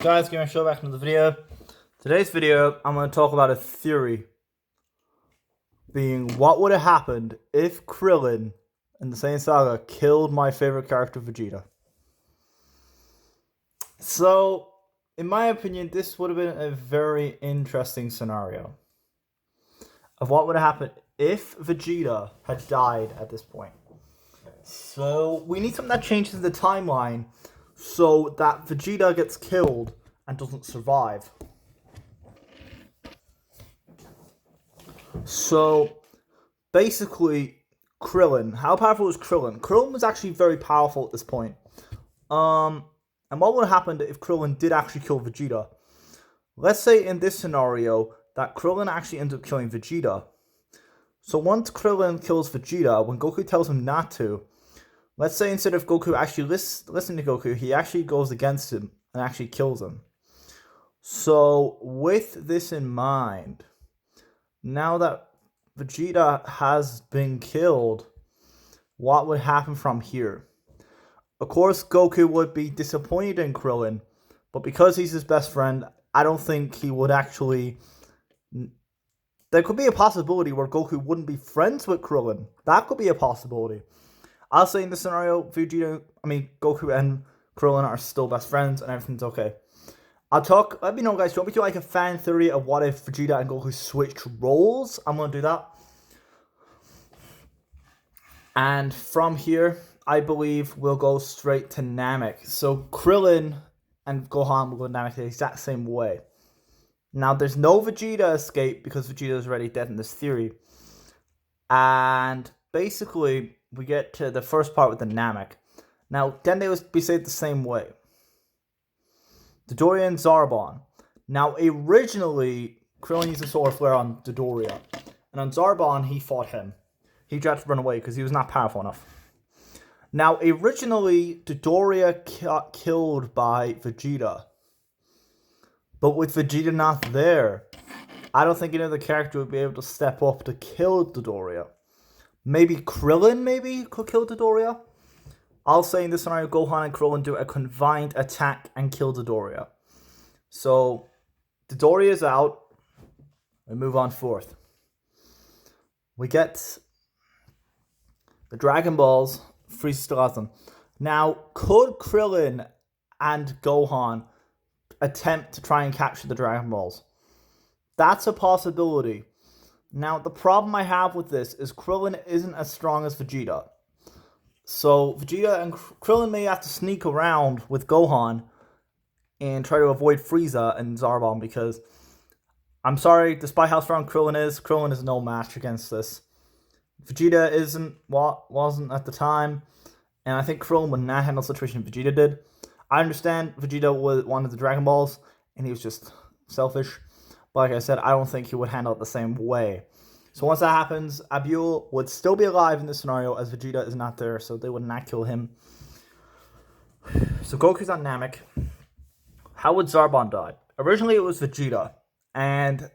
Guys, give me a show back into the video. Today's video, I'm going to talk about a theory. Being, what would have happened if Krillin in the Saiyan Saga killed my favorite character, Vegeta? So, in my opinion, this would have been a very interesting scenario of what would have happened if Vegeta had died at this point. So, we need something that changes the timeline so that Vegeta gets killed and doesn't survive. So, basically, Krillin. How powerful was Krillin? Krillin was actually very powerful at this point. And what would have happened if Krillin did actually kill Vegeta? Let's say in this scenario that Krillin actually ends up killing Vegeta. So once Krillin kills Vegeta, when Goku tells him not to, let's say instead of Goku actually listening to Goku, he actually goes against him and actually kills him. So with this in mind, now that Vegeta has been killed, what would happen from here? Of course, Goku would be disappointed in Krillin, but because he's his best friend, I don't think he would actually... There could be a possibility where Goku wouldn't be friends with Krillin. That could be a possibility. I'll say in this scenario, Goku and Krillin are still best friends and everything's okay. Let me know, guys, do you want me to do like a fan theory of what if Vegeta and Goku switched roles? I'm going to do that. And from here, I believe we'll go straight to Namek. So Krillin and Gohan will go to Namek the exact same way. Now, there's no Vegeta escape because Vegeta is already dead in this theory. And basically, we get to the first part with the Namek. Now, then they would be saved the same way. Dodoria and Zarbon. Now, originally, Krillin used a solar flare on Dodoria. And on Zarbon, he fought him. He tried to run away because he was not powerful enough. Now, originally, Dodoria got killed by Vegeta. But with Vegeta not there, I don't think any other character would be able to step up to kill Dodoria. Maybe Krillin could kill Dodoria. I'll say in this scenario, Gohan and Krillin do a combined attack and kill Dodoria. So, Dodoria is out. We move on forth. We get the Dragon Balls. Frieza still has them. Now, could Krillin and Gohan attempt to try and capture the Dragon Balls? That's a possibility. Now, the problem I have with this is Krillin isn't as strong as Vegeta. So, Vegeta and Krillin may have to sneak around with Gohan and try to avoid Frieza and Zarbon because, I'm sorry, despite how strong Krillin is no match against this. Vegeta wasn't at the time, and I think Krillin would not handle the situation Vegeta did. I understand Vegeta wanted the Dragon Balls, and he was just selfish. But like I said, I don't think he would handle it the same way. So once that happens, Abul would still be alive in this scenario as Vegeta is not there, so they would not kill him. So Goku's on Namek. How would Zarbon die? Originally it was Vegeta, and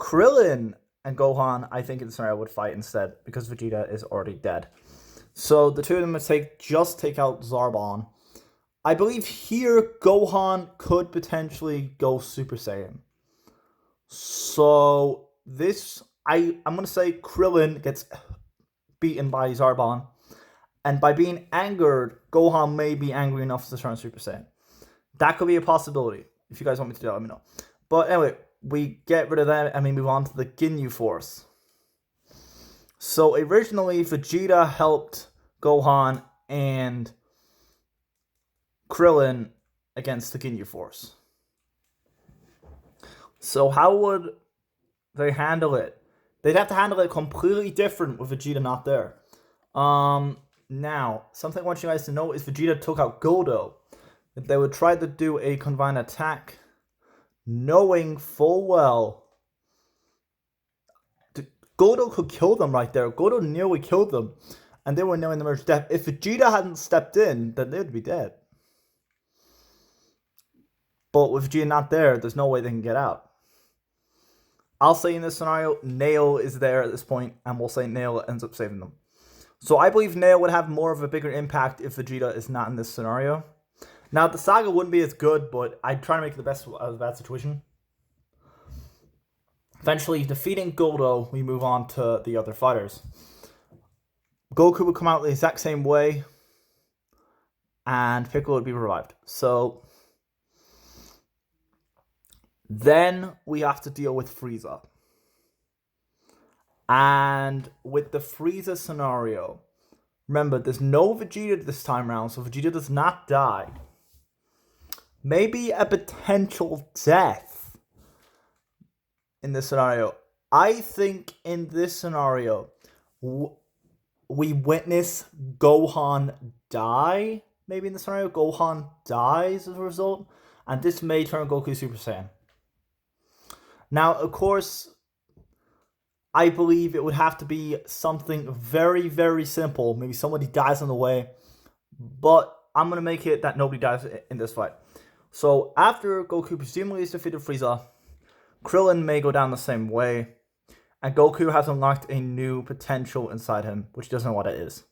Krillin and Gohan, I think in the scenario, would fight instead, because Vegeta is already dead. So the two of them would just take out Zarbon. I believe here Gohan could potentially go Super Saiyan. So this, I'm going to say Krillin gets beaten by Zarbon. And by being angered, Gohan may be angry enough to turn Super Saiyan. That could be a possibility. If you guys want me to do that, let me know. But anyway, we get rid of that and we move on to the Ginyu Force. So originally, Vegeta helped Gohan and Krillin against the Ginyu Force. So how would they handle it? They'd have to handle it completely different with Vegeta not there. Now, something I want you guys to know is Vegeta took out Godo. They would try to do a combined attack, knowing full well Godo could kill them right there. Godo nearly killed them, and they were knowing the merge death. If Vegeta hadn't stepped in, then they'd be dead. But with Vegeta not there, there's no way they can get out. I'll say in this scenario, Nail is there at this point, and we'll say Nail ends up saving them. So I believe Nail would have more of a bigger impact if Vegeta is not in this scenario. Now, the Saga wouldn't be as good, but I'd try to make the best of a bad situation. Eventually, defeating Goldo, we move on to the other fighters. Goku would come out the exact same way, and Piccolo would be revived. So, then we have to deal with Frieza. And with the Frieza scenario, remember, there's no Vegeta this time around, so Vegeta does not die. Maybe a potential death in this scenario. I think in this scenario, we witness Gohan die. Maybe in the scenario, Gohan dies as a result, and this may turn Goku Super Saiyan. Now, of course, I believe it would have to be something very, very simple. Maybe somebody dies on the way, but I'm going to make it that nobody dies in this fight. So after Goku presumably has defeated Frieza, Krillin may go down the same way, and Goku has unlocked a new potential inside him, which doesn't know what it is.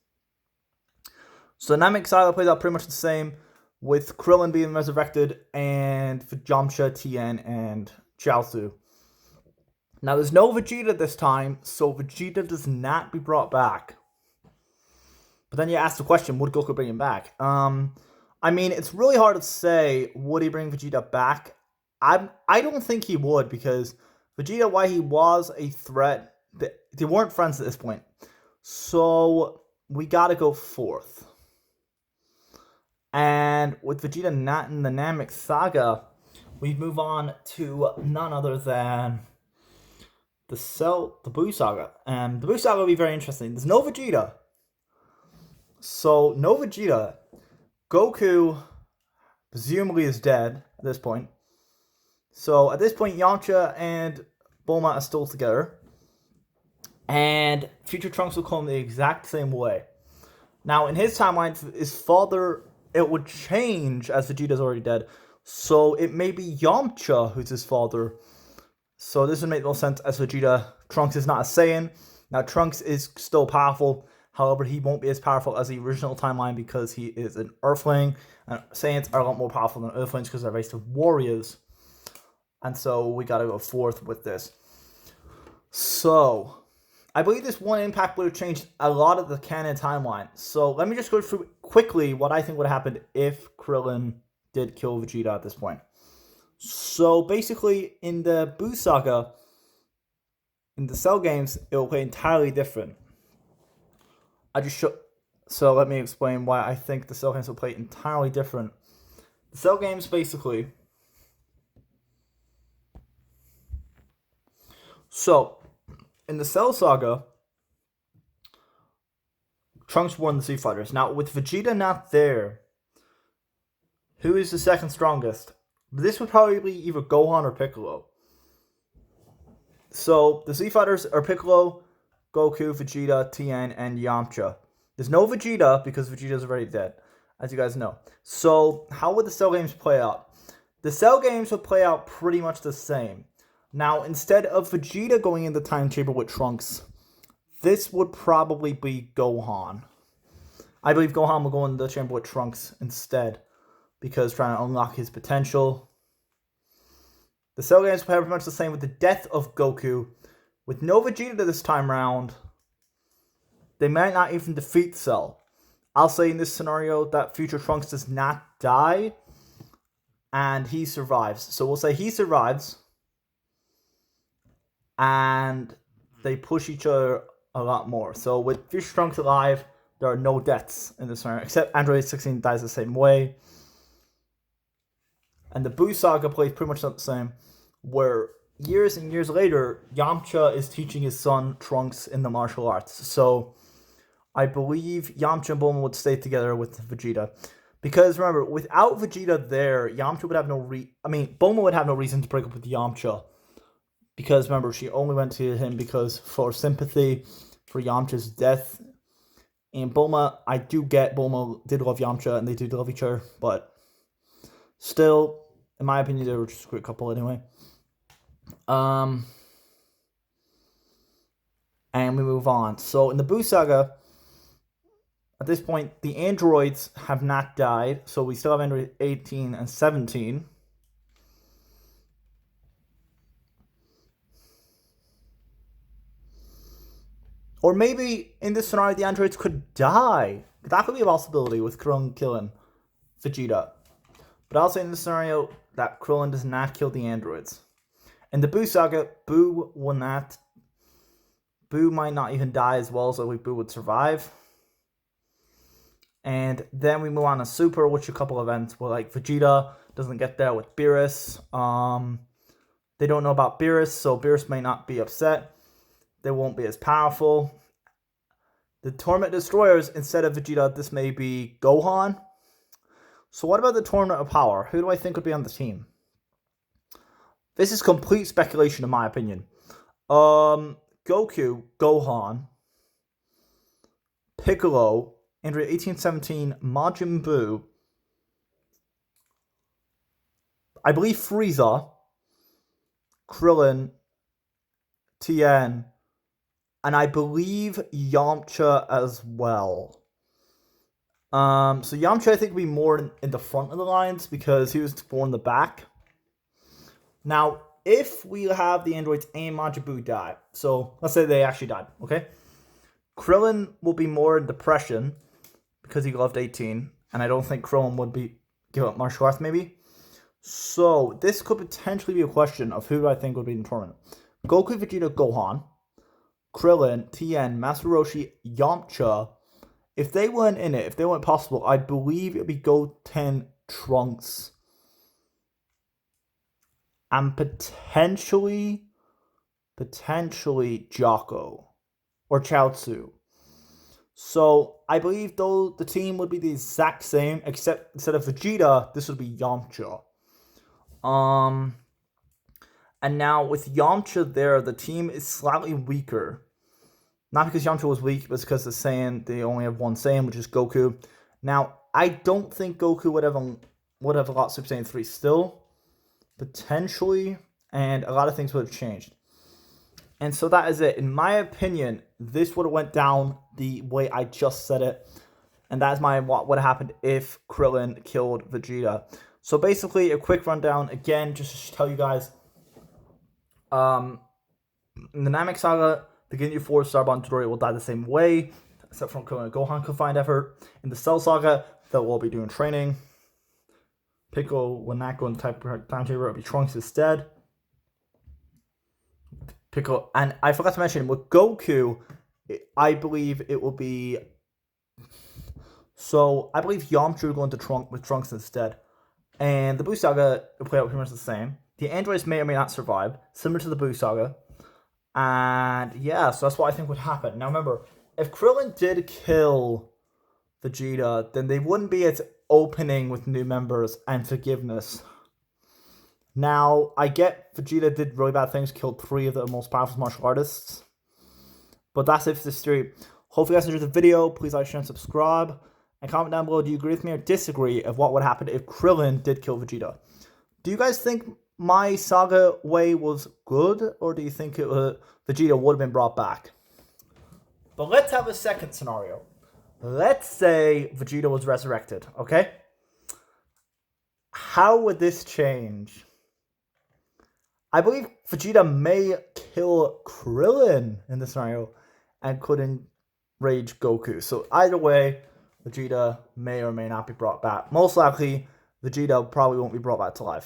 So Dynamic Saga plays out pretty much the same, with Krillin being resurrected, and Yamcha, Tien, and Chaozu. Now, there's no Vegeta this time, so Vegeta does not be brought back. But then you ask the question, would Goku bring him back? I mean, it's really hard to say, would he bring Vegeta back? I don't think he would, because Vegeta, while he was a threat, they weren't friends at this point. So, we gotta go fourth. And with Vegeta not in the Namek Saga, we move on to none other than the Buu Saga. And the Buu Saga will be very interesting. There's no Vegeta. So, no Vegeta. Goku presumably is dead at this point. So, at this point, Yamcha and Bulma are still together. And future Trunks will come the exact same way. Now, in his timeline, his father, it would change as Vegeta's already dead. So, it may be Yamcha who's his father. So this would make no sense as Vegeta. Trunks is not a Saiyan. Now Trunks is still powerful. However, he won't be as powerful as the original timeline because he is an Earthling. And Saiyans are a lot more powerful than Earthlings because they're raised to warriors. And so we gotta go fourth with this. So, I believe this one impact would have changed a lot of the canon timeline. So let me just go through quickly what I think would have happened if Krillin did kill Vegeta at this point. So basically, in the Buu Saga, in the Cell games, it will play entirely different. So let me explain why I think the Cell games will play entirely different. The Cell games basically. So, in the Cell Saga, Trunks won the Z Fighters. Now, with Vegeta not there, who is the second strongest? This would probably be either Gohan or Piccolo. So, the Z Fighters are Piccolo, Goku, Vegeta, Tien, and Yamcha. There's no Vegeta because Vegeta's already dead, as you guys know. So, how would the Cell games play out? The Cell games would play out pretty much the same. Now, instead of Vegeta going in the time chamber with Trunks, this would probably be Gohan. I believe Gohan will go in the chamber with Trunks instead, because trying to unlock his potential. The Cell games play pretty much the same with the death of Goku. With no Vegeta this time around, they might not even defeat Cell. I'll say in this scenario that future Trunks does not die, and he survives. So we'll say he survives, and they push each other a lot more. So with future Trunks alive, there are no deaths in this scenario, except Android 16 dies the same way. And the Buu Saga plays pretty much the same, where years and years later, Yamcha is teaching his son Trunks in the martial arts. So I believe Yamcha and Bulma would stay together with Vegeta. Because remember, without Vegeta there, Yamcha would have Bulma would have no reason to break up with Yamcha. Because remember, she only went to him because for sympathy for Yamcha's death. And Bulma, I do get Bulma did love Yamcha and they did love each other, but still, in my opinion, they were just a great couple anyway. And we move on. So in the Buu Saga, At this point, the androids have not died, so we still have Android 18 and 17. Or maybe in this scenario, the androids could die. That could be a possibility with Krillin killing Vegeta. But I'll say in this scenario that Krillin does not kill the androids. In the Buu saga, Buu will not. Buu might not even die as well, so Buu would survive. And then we move on to Super, which a couple events where like Vegeta doesn't get there with Beerus. They don't know about Beerus, so Beerus may not be upset. They won't be as powerful. The Tournament Destroyers, instead of Vegeta, this may be Gohan. So what about the Tournament of Power? Who do I think would be on the team? This is complete speculation in my opinion. Goku, Gohan, Piccolo, Android 1817, Majin Buu, I believe Frieza, Krillin, Tien, and I believe Yamcha as well. So Yamcha I think would be more in the front of the lines because he was more in the back. Now, if we have the androids and Majin Buu die, so let's say they actually died, okay? Krillin will be more in depression because he loved 18, and I don't think Krillin would give up martial arts maybe. So this could potentially be a question of who do I think would be in the tournament. Goku, Vegeta, Gohan, Krillin, Tien, Master Roshi, Yamcha. If they weren't in it, if they weren't possible, I believe it would be Goten, Trunks, and potentially Jocko or Chaozu. So I believe though the team would be the exact same, except instead of Vegeta, this would be Yamcha. And now with Yamcha there, the team is slightly weaker. Not because Yamcha was weak, but because the Saiyan, they only have one Saiyan, which is Goku. Now, I don't think Goku would have got Super Saiyan 3 still. Potentially. And a lot of things would have changed. And so that is it. In my opinion, this would have went down the way I just said it. And that's what would have happened if Krillin killed Vegeta. So basically, a quick rundown. Again, just to tell you guys. In the Namek Saga, the Ginyu Force Zarbon tutorial will die the same way, except from Krillin and Gohan confined effort. In the Cell Saga, they'll all be doing training. Piccolo will not go into time chamber, it'll be Trunks instead. Piccolo, and I forgot to mention, with Goku, I believe it will be... So, I believe Yamcha will go into Trunks instead. And the Buu Saga will play out pretty much the same. The androids may or may not survive, similar to the Buu Saga. And yeah, so that's what I think would happen. Now remember, if Krillin did kill Vegeta, then they wouldn't be its opening with new members and forgiveness. Now, I get Vegeta did really bad things, killed 3 of the most powerful martial artists. But that's it for this theory. Hope you guys enjoyed the video. Please like, share, and subscribe. And comment down below, do you agree with me or disagree of what would happen if Krillin did kill Vegeta? Do you guys think my Saga way was good, or do you think Vegeta would have been brought back? But let's have a second scenario. Let's say Vegeta was resurrected, okay? How would this change? I believe Vegeta may kill Krillin in this scenario and could enrage Goku. So either way, Vegeta may or may not be brought back. Most likely, Vegeta probably won't be brought back to life.